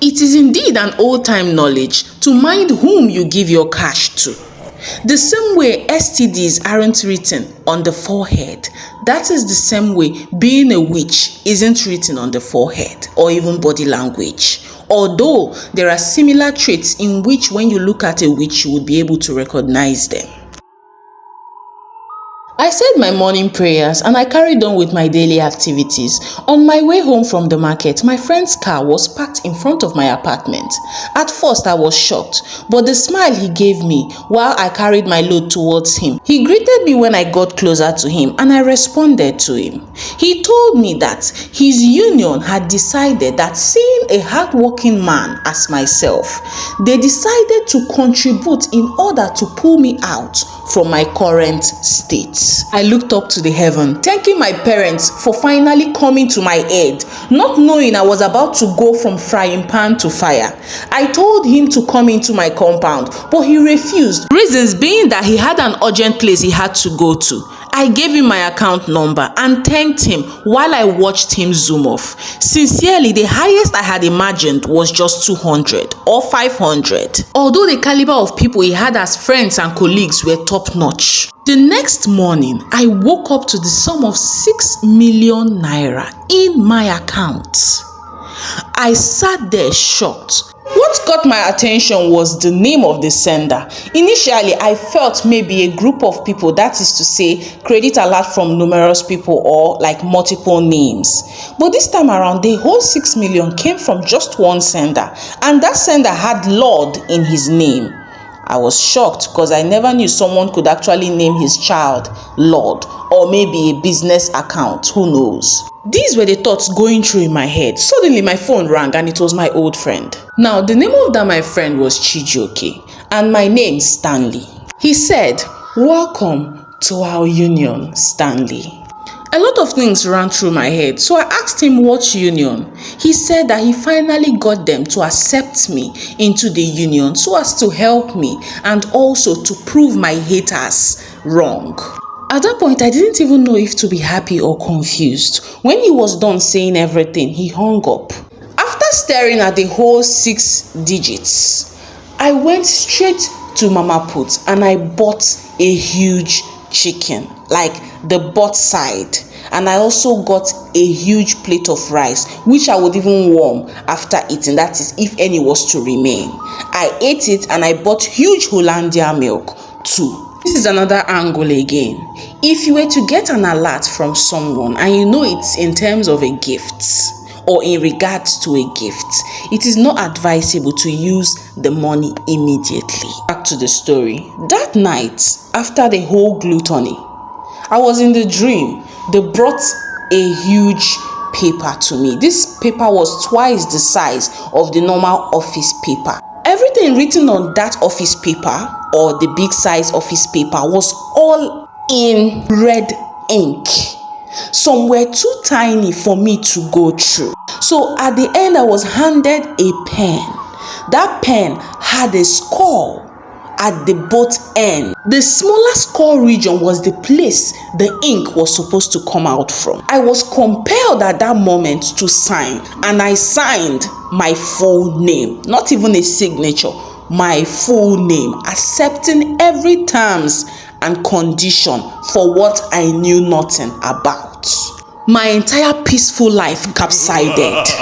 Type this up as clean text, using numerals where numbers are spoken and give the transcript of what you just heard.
It is indeed an old-time knowledge to mind whom you give your cash to. The same way STDs aren't written on the forehead, that is the same way being a witch isn't written on the forehead or even body language. Although there are similar traits in which when you look at a witch you would be able to recognize them. I said my morning prayers and I carried on with my daily activities. On my way home from the market, my friend's car was parked in front of my apartment. At first, I was shocked, but the smile he gave me while I carried my load towards him. He greeted me when I got closer to him and I responded to him. He told me that his union had decided that seeing a hardworking man as myself, they decided to contribute in order to pull me out from my current state. I looked up to the heaven, thanking my parents for finally coming to my aid, not knowing I was about to go from frying pan to fire. I told him to come into my compound, but he refused, reasons being that he had an urgent place he had to go to. I gave him my account number and thanked him while I watched him zoom off. Sincerely, the highest I had imagined was just 200 or 500. Although the caliber of people he had as friends and colleagues were top-notch. The next morning, I woke up to the sum of 6 million naira in my account. I sat there shocked. What got my attention was the name of the sender. Initially, I felt maybe a group of people, that is to say, credit alert from numerous people or like multiple names. But this time around, the whole 6 million came from just one sender, and that sender had Lord in his name. I was shocked because I never knew someone could actually name his child Lord, or maybe a business account, who knows. These were the thoughts going through in my head. Suddenly my phone rang and it was my old friend. Now the name of that my friend was Chijioke and my name Stanley. He said, "Welcome to our union, Stanley." A lot of things ran through my head, so I asked him what union. He said that he finally got them to accept me into the union so as to help me and also to prove my haters wrong. At that point, I didn't even know if to be happy or confused. When he was done saying everything, he hung up. After staring at the whole 6 digits, I went straight to Mama Put and I bought a huge chicken, like the butt side. And I also got a huge plate of rice, which I would even warm after eating, that is, if any was to remain. I ate it and I bought huge Hollandia milk too. This is another angle again. If you were to get an alert from someone and you know it's in terms of a gift or in regards to a gift, it is not advisable to use the money immediately. Back to the story. That night, after the whole gluttony, I was in the dream. They brought a huge paper to me. This paper was twice the size of the normal office paper. Everything written on that office paper, or the big size office paper, was all in red ink. Some were too tiny for me to go through. So at the end, I was handed a pen. That pen had a skull at the both ends. The smaller skull region was the place the ink was supposed to come out from. I was compelled at that moment to sign, and I signed my full name, not even a signature, my full name, accepting every terms and condition for what I knew nothing about. My entire peaceful life capsized.